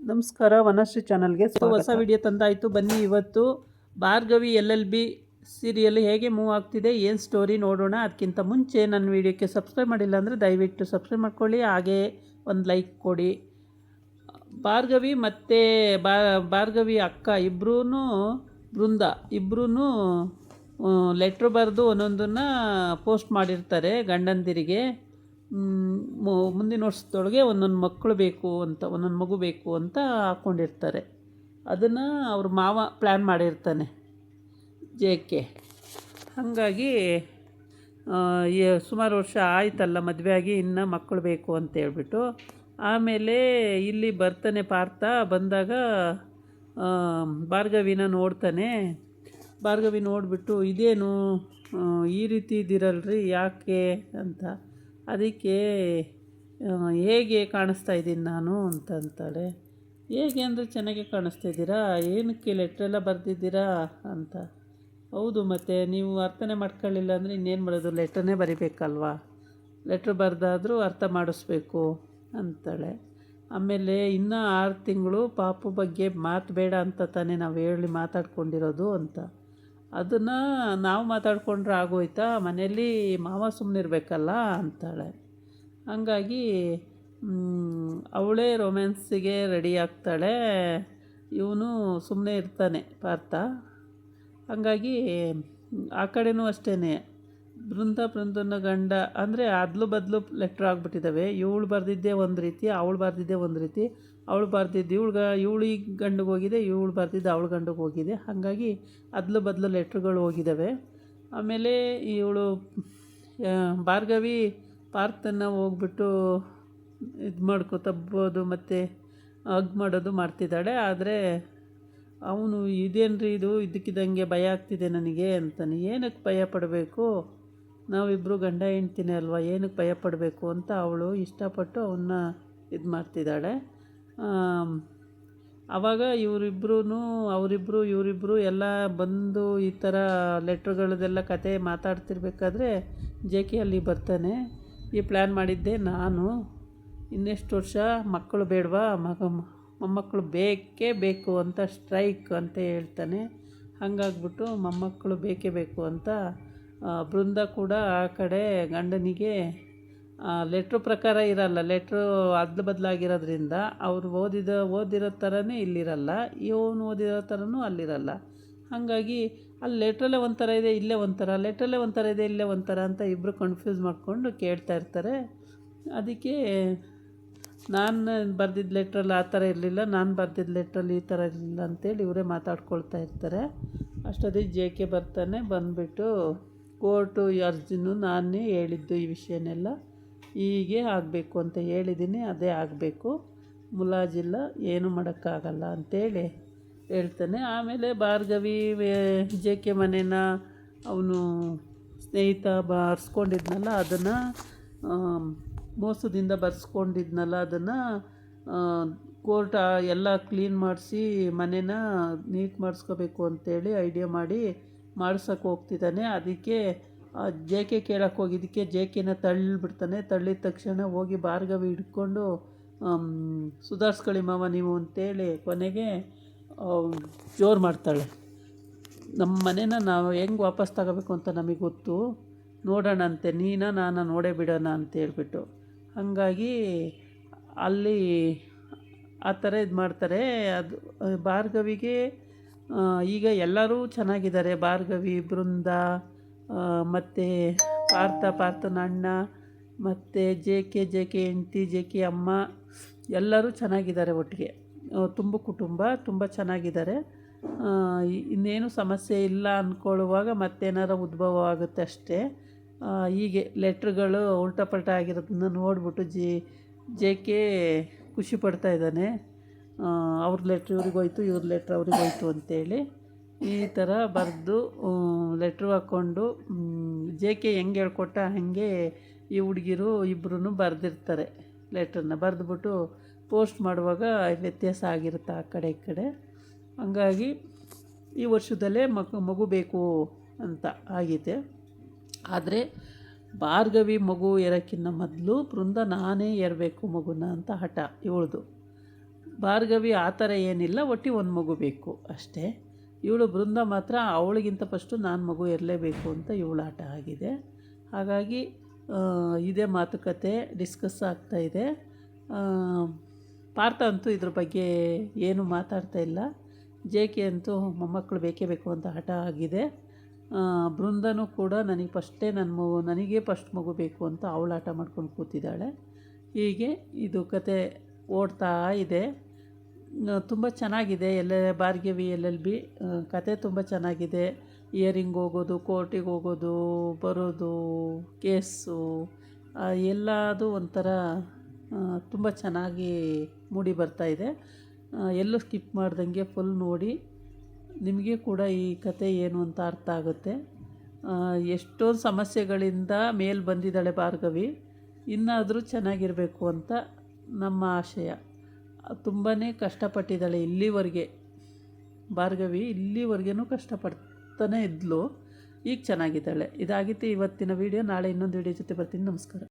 ನಮಸ್ಕಾರ, ವನಶ್ರೀ ಚಾನಲ್ಗೆ ಹೊಸ ವಿಡಿಯೋ ತಂದಾಯಿತು. ಬನ್ನಿ ಇವತ್ತು ಭಾರ್ಗವಿ LLB ಸೀರಿಯಲ್ ಹೇಗೆ ಮೂವ್ ಆಗ್ತಿದೆ, ಏನು ಸ್ಟೋರಿ ನೋಡೋಣ. ಅದಕ್ಕಿಂತ ಮುಂಚೆ ನನ್ನ ವಿಡಿಯೋಕ್ಕೆ ಸಬ್ಸ್ಕ್ರೈಬ್ ಮಾಡಿಲ್ಲ ಅಂದರೆ ದಯವಿಟ್ಟು ಸಬ್ಸ್ಕ್ರೈಬ್ ಮಾಡ್ಕೊಳ್ಳಿ, ಹಾಗೆ ಒಂದು ಲೈಕ್ ಕೊಡಿ. ಭಾರ್ಗವಿ ಮತ್ತು ಭಾರ್ಗವಿ ಅಕ್ಕ ಇಬ್ಬರೂ ಬೃಂದ ಇಬ್ಬರೂ ಲೆಟ್ರ್ ಬರೆದು ಒಂದೊಂದನ್ನು ಪೋಸ್ಟ್ ಮಾಡಿರ್ತಾರೆ ಗಂಡಂದಿರಿಗೆ. ಮುಂದಿನ ವರ್ಷದೊಳಗೆ ಒಂದೊಂದು ಮಕ್ಕಳು ಬೇಕು ಅಂತ, ಒಂದೊಂದು ಮಗು ಬೇಕು ಅಂತ ಹಾಕ್ಕೊಂಡಿರ್ತಾರೆ. ಅದನ್ನು ಅವ್ರ ಮಾವ ಪ್ಲ್ಯಾನ್ ಮಾಡಿರ್ತಾನೆ JK. ಹಾಗಾಗಿ ಸುಮಾರು ವರ್ಷ ಆಯ್ತಲ್ಲ ಮದುವೆ ಆಗಿ, ಇನ್ನು ಮಕ್ಕಳು ಬೇಕು ಅಂತೇಳ್ಬಿಟ್ಟು ಆಮೇಲೆ ಇಲ್ಲಿ ಬರ್ತಾನೆ ಪಾರ್ಥ. ಬಂದಾಗ ಭಾರ್ಗವಿನ ನೋಡ್ತಾನೆ. ಭಾರ್ಗವಿ ನೋಡಿಬಿಟ್ಟು ಇದೇನು ಈ ರೀತಿ ಇದ್ದೀರಲ್ರಿ, ಯಾಕೆ ಅಂತ. ಅದಕ್ಕೆ ಹೇಗೆ ಕಾಣಿಸ್ತಾ ಇದ್ದೀನಿ ನಾನು ಅಂತಾಳೆ. ಹೇಗೆ ಅಂದರೆ ಚೆನ್ನಾಗೆ ಕಾಣಿಸ್ತಾ ಇದ್ದೀರಾ, ಏನಕ್ಕೆ ಲೆಟ್ರೆಲ್ಲ ಬರೆದಿದ್ದೀರಾ ಅಂತ. ಹೌದು, ಮತ್ತು ನೀವು ಅರ್ಥನೇ ಮಾಡ್ಕೊಳ್ಳಿಲ್ಲ ಅಂದರೆ ಇನ್ನೇನು ಮಾಡೋದು, ಲೆಟ್ರನ್ನೇ ಬರಿಬೇಕಲ್ವಾ, ಲೆಟ್ರ್ ಬರೆದಾದರೂ ಅರ್ಥ ಮಾಡಿಸ್ಬೇಕು ಅಂತಾಳೆ. ಆಮೇಲೆ ಇನ್ನೂ 6 ತಿಂಗಳು ಪಾಪು ಬಗ್ಗೆ ಮಾತು ಬೇಡ ಅಂತ ತಾನೇ ನಾವು ಹೇಳಿ ಮಾತಾಡ್ಕೊಂಡಿರೋದು ಅಂತ. ಅದನ್ನು ನಾವು ಮಾತಾಡ್ಕೊಂಡ್ರೆ ಆಗೋಯ್ತಾ, ಮನೆಯಲ್ಲಿ ಮಾವ ಸುಮ್ಮನಿರ್ಬೇಕಲ್ಲ ಅಂತಾಳೆ. ಹಾಗಾಗಿ ಅವಳೇ ರೊಮ್ಯಾನ್ಸಿಗೆ ರೆಡಿ ಆಗ್ತಾಳೆ, ಇವನು ಸುಮ್ಮನೆ ಇರ್ತಾನೆ ಪಾರ್ಥ. ಹಾಗಾಗಿ ಆ ಕಡೆನೂ ಅಷ್ಟೇ, ಬೃಂದನ ಗಂಡ ಅಂದರೆ ಅದಲು ಬದಲು ಲೆಟ್ರ್ ಆಗಿಬಿಟ್ಟಿದ್ದಾವೆ. ಇವಳು ಬರೆದಿದ್ದೇ ಒಂದು ರೀತಿ, ಅವಳು ಬರೆದಿದ್ದೇ ಒಂದು ರೀತಿ. ಅವಳು ಬರೆದಿದ್ದು ಇವಳಿಗೆ ಗಂಡಿಗೆ ಹೋಗಿದೆ, ಇವಳು ಬರೆದಿದ್ದು ಅವಳು ಗಂಡಿಗೆ ಹೋಗಿದೆ. ಹಾಗಾಗಿ ಅದಲು ಬದಲು ಲೆಟ್ರುಗಳು ಹೋಗಿದ್ದಾವೆ. ಆಮೇಲೆ ಇವಳು ಭಾರ್ಗವಿ ಪಾರ್ಥನ ಹೋಗ್ಬಿಟ್ಟು ಇದು ತಬ್ಬೋದು ಮತ್ತು ಹಗ್ ಮಾಡೋದು ಮಾಡ್ತಿದ್ದಾಳೆ. ಆದರೆ ಅವನು ಇದೇನ್ರಿ ಇದು, ಇದಕ್ಕಿದ್ದಂಗೆ ಭಯ ಆಗ್ತಿದೆ ನನಗೆ ಅಂತಾನೆ. ಏನಕ್ಕೆ ಭಯ ಪಡಬೇಕು, ನಾವಿಬ್ಬರು ಗಂಡ ಹೆಂಡ್ತಿನೇ ಅಲ್ವಾ, ಏನಕ್ಕೆ ಭಯ ಪಡಬೇಕು ಅಂತ ಅವಳು ಇಷ್ಟಪಟ್ಟು ಅವನ್ನ ಇದು ಮಾಡ್ತಿದ್ದಾಳೆ. ಆವಾಗ ಇವರಿಬ್ಬರು ಎಲ್ಲ ಬಂದು ಈ ಥರ ಲೆಟ್ರುಗಳದೆಲ್ಲ ಕತೆ ಮಾತಾಡ್ತಿರ್ಬೇಕಾದ್ರೆ JK ಅಲ್ಲಿ ಬರ್ತಾನೆ. ಈ ಪ್ಲ್ಯಾನ್ ಮಾಡಿದ್ದೆ ನಾನು, ಇನ್ನೆಷ್ಟು ವರ್ಷ ಮಕ್ಕಳು ಬೇಡವಾ, ಮೊಮ್ಮಕ್ಕಳು ಬೇಕೇ ಬೇಕು ಅಂತ ಸ್ಟ್ರೈಕ್ ಅಂತ ಹೇಳ್ತಾನೆ. ಹಾಗಾಗ್ಬಿಟ್ಟು ಮೊಮ್ಮಕ್ಕಳು ಬೇಕೇ ಬೇಕು ಅಂತ ಬೃಂದ ಕೂಡ ಆ ಕಡೆ ಗಂಡನಿಗೆ ಲೆಟ್ರ್ ಪ್ರಕಾರ ಇರಲ್ಲ, ಲೆಟ್ರು ಅದಲು ಬದಲಾಗಿರೋದ್ರಿಂದ ಅವರು ಓದಿರೋ ಥರನೇ ಇಲ್ಲಿರಲ್ಲ, ಇವನು ಓದಿರೋ ಥರನೂ ಅಲ್ಲಿರಲ್ಲ. ಹಾಗಾಗಿ ಅಲ್ಲಿ ಲೆಟ್ರಲ್ಲೇ ಒಂಥರ ಇದೆ, ಇಲ್ಲೇ ಒಂಥರ, ಲೆಟ್ರಲ್ಲೇ ಒಂಥರ ಇದೆ, ಇಲ್ಲೇ ಒಂಥರ ಅಂತ ಇಬ್ಬರು ಕನ್ಫ್ಯೂಸ್ ಮಾಡಿಕೊಂಡು ಕೇಳ್ತಾ ಇರ್ತಾರೆ. ಅದಕ್ಕೆ ನಾನು ಬರೆದಿದ್ದ ಲೆಟ್ರಲ್ಲಿ ಆ ಥರ ಇರಲಿಲ್ಲ, ನಾನು ಬರೆದಿದ್ದ ಲೆಟ್ರಲ್ಲಿ ಈ ಥರ ಇರಲಿಲ್ಲ ಅಂತೇಳಿ ಇವರೇ ಮಾತಾಡ್ಕೊಳ್ತಾ ಇರ್ತಾರೆ. ಅಷ್ಟೊತ್ತಿಗೆ JK ಬರ್ತಾನೆ. ಬಂದುಬಿಟ್ಟು ಕೋರ್ಟು ಅರ್ಜಿನೂ ನಾನೇ ಹೇಳಿದ್ದು ಈ ವಿಷಯನೆಲ್ಲ, ಹೀಗೆ ಆಗಬೇಕು ಅಂತ ಹೇಳಿದ್ದೀನಿ, ಅದೇ ಆಗಬೇಕು, ಮುಲಾಜಿಲ್ಲ, ಏನೂ ಮಾಡೋಕ್ಕಾಗಲ್ಲ ಅಂತೇಳಿ ಹೇಳ್ತಾನೆ. ಆಮೇಲೆ ಭಾರ್ಗವಿ JK ಮನೇನ ಅವನು ಸ್ನೇಹಿತ ಬರ್ಸ್ಕೊಂಡಿದ್ನಲ್ಲ, ಅದನ್ನು ಮೋಸದಿಂದ ಬರ್ಸ್ಕೊಂಡಿದ್ನಲ್ಲ, ಅದನ್ನು ಕೋರ್ಟ್ ಎಲ್ಲ ಕ್ಲೀನ್ ಮಾಡಿಸಿ ಮನೇನ ನೀಟ್ ಮಾಡಿಸ್ಕೋಬೇಕು ಅಂತೇಳಿ ಐಡಿಯಾ ಮಾಡಿ ಮಾಡ್ಸೋಕ್ಕೆ ಹೋಗ್ತಿದ್ದಾನೆ. ಅದಕ್ಕೆ JK ಕೇಳಕ್ಕೆ ಹೋಗಿದ್ದಕ್ಕೆ JKನ ತಳ್ಳಿಬಿಡ್ತಾನೆ. ತಳ್ಳಿದ ತಕ್ಷಣ ಹೋಗಿ ಭಾರ್ಗವಿ ಹಿಡ್ಕೊಂಡು ಸುಧಾರಿಸ್ಕೊಳ್ಳಿ ಮಾವ ನೀವು ಅಂತೇಳಿ ಕೊನೆಗೆ ಜೋರು ಮಾಡ್ತಾಳೆ. ನಮ್ಮ ಮನೇನ ನಾವು ಹೆಂಗೆ ವಾಪಸ್ ತಗೋಬೇಕು ಅಂತ ನಮಗೆ ಗೊತ್ತು, ನೋಡೋಣಂತೆ, ನಾನು ನೋಡೇ ಬಿಡೋಣ ಅಂತೇಳ್ಬಿಟ್ಟು. ಹಾಗಾಗಿ ಅಲ್ಲಿ ಆ ಥರ ಇದು ಮಾಡ್ತಾರೆ. ಅದು ಭಾರ್ಗವಿಗೆ ಈಗ ಎಲ್ಲರೂ ಚೆನ್ನಾಗಿದ್ದಾರೆ, ಭಾರ್ಗವಿ, ಬೃಂದ ಮತ್ತು ಪಾರ್ಥನ ಅಣ್ಣ ಮತ್ತು JK ಹೆಂಡ್ತಿ, JK ಅಮ್ಮ ಎಲ್ಲರೂ ಚೆನ್ನಾಗಿದ್ದಾರೆ ಒಟ್ಟಿಗೆ. ತುಂಬ ಕುಟುಂಬ ತುಂಬ ಚೆನ್ನಾಗಿದ್ದಾರೆ. ಇನ್ನೇನು ಸಮಸ್ಯೆ ಇಲ್ಲ ಅಂದ್ಕೊಳ್ಳುವಾಗ ಮತ್ತೇನಾರು ಉದ್ಭವ ಆಗುತ್ತೆ ಅಷ್ಟೇ. ಹೀಗೆ ಲೆಟ್ರುಗಳು ಉಲ್ಟಪಲ್ಟ ಆಗಿರೋದನ್ನ ನೋಡಿಬಿಟ್ಟು JK ಖುಷಿ ಪಡ್ತಾ ಇದ್ದಾನೆ. ಅವ್ರ ಲೆಟ್ರ್ ಇವ್ರಿಗೆ ಹೋಯ್ತು, ಇವ್ರ ಲೆಟ್ರ್ ಅವ್ರಿಗೆ ಹೋಯ್ತು ಅಂತೇಳಿ ಈ ಥರ ಬರೆದು ಲೆಟ್ರು ಹಾಕ್ಕೊಂಡು JK ಹೆಂಗೆ ಹೇಳ್ಕೊಟ್ಟ ಹಾಗೆ ಈ ಹುಡುಗಿರು ಇಬ್ಬರೂ ಬರೆದಿರ್ತಾರೆ. ಲೆಟ್ರನ್ನ ಬರೆದ್ಬಿಟ್ಟು ಪೋಸ್ಟ್ ಮಾಡುವಾಗ ವ್ಯತ್ಯಾಸ ಆಗಿರುತ್ತೆ ಆ ಕಡೆ ಈ ಕಡೆ. ಹಂಗಾಗಿ ಈ ವರ್ಷದಲ್ಲೇ ಮಗು ಬೇಕು ಅಂತ ಆಗಿದೆ. ಆದರೆ ಭಾರ್ಗವಿ ಮಗು ಏರೋಕ್ಕಿಂತ ಮೊದಲು ಬೃಂದ ನಾನೇ ಏರಬೇಕು ಮಗುನ ಅಂತ ಹಠ ಇವಳ್ದು. ಭಾರ್ಗವಿ ಆ ಥರ ಏನಿಲ್ಲ, ಒಟ್ಟಿಗೆ ಒಂದು ಮಗು ಬೇಕು ಅಷ್ಟೇ. ಇವಳು ಬೃಂದ ಮಾತ್ರ ಅವಳಿಗಿಂತ ಫಸ್ಟು ನಾನು ಮಗು ಇರಲೇಬೇಕು ಅಂತ ಇವಳ ಆಟ ಆಗಿದೆ. ಹಾಗಾಗಿ ಇದೇ ಮಾತುಕತೆ ಡಿಸ್ಕಸ್ ಆಗ್ತಾಯಿದೆ. ಪಾರ್ಥ ಅಂತೂ ಇದ್ರ ಬಗ್ಗೆ ಏನು ಮಾತಾಡ್ತಾ ಇಲ್ಲ. ಜೆ ಕೆ ಅಂತೂ ಮೊಮ್ಮಕ್ಕಳು ಬೇಕೇ ಬೇಕು ಅಂತ ಹಠ ಆಗಿದೆ. ಬೃಂದನೂ ಕೂಡ ನನಗೆ ಫಸ್ಟ್ ಮಗು ಬೇಕು ಅಂತ ಅವಳು ಆಟ ಮಾಡ್ಕೊಂಡು ಕೂತಿದ್ದಾಳೆ. ಹೀಗೆ ಇದು ಕತೆ ಓಡ್ತಾ ಇದೆ. ತುಂಬ ಚೆನ್ನಾಗಿದೆ. ಭಾರ್ಗವಿ LLB ಕತೆ ತುಂಬ ಚೆನ್ನಾಗಿದೆ. ಇಯರಿಂಗ್ ಹೋಗೋದು, ಕೋರ್ಟಿಗೆ ಹೋಗೋದು, ಬರೋದು, ಕೇಸು ಎಲ್ಲದು ಒಂಥರ ತುಂಬ ಚೆನ್ನಾಗಿ ಮೂಡಿ ಬರ್ತಾಯಿದೆ. ಎಲ್ಲೂ ಸ್ಕಿಪ್ ಮಾಡ್ದಂಗೆ ಫುಲ್ ನೋಡಿ. ನಿಮಗೆ ಕೂಡ ಈ ಕತೆ ಏನು ಅಂತ ಅರ್ಥ ಆಗುತ್ತೆ. ಎಷ್ಟೊಂದು ಸಮಸ್ಯೆಗಳಿಂದ ಮೇಲೆ ಬಂದಿದ್ದಾಳೆ ಭಾರ್ಗವಿ. ಇನ್ನಾದರೂ ಚೆನ್ನಾಗಿರಬೇಕು ಅಂತ ನಮ್ಮ ಆಶಯ. ತುಂಬಾ ಕಷ್ಟಪಟ್ಟಿದ್ದಾಳೆ ಇಲ್ಲಿವರೆಗೆ. ಭಾರ್ಗವಿ ಇಲ್ಲಿವರೆಗೂ ಕಷ್ಟಪಡ್ತಾನೆ ಇದ್ಲು. ಈಗ ಚೆನ್ನಾಗಿದ್ದಾಳೆ. ಇದಾಗಿತ್ತು ಇವತ್ತಿನ ವೀಡಿಯೋ. ನಾಳೆ ಇನ್ನೊಂದು ವೀಡಿಯೋ ಜೊತೆ ಬರ್ತೀನಿ. ನಮಸ್ಕಾರ.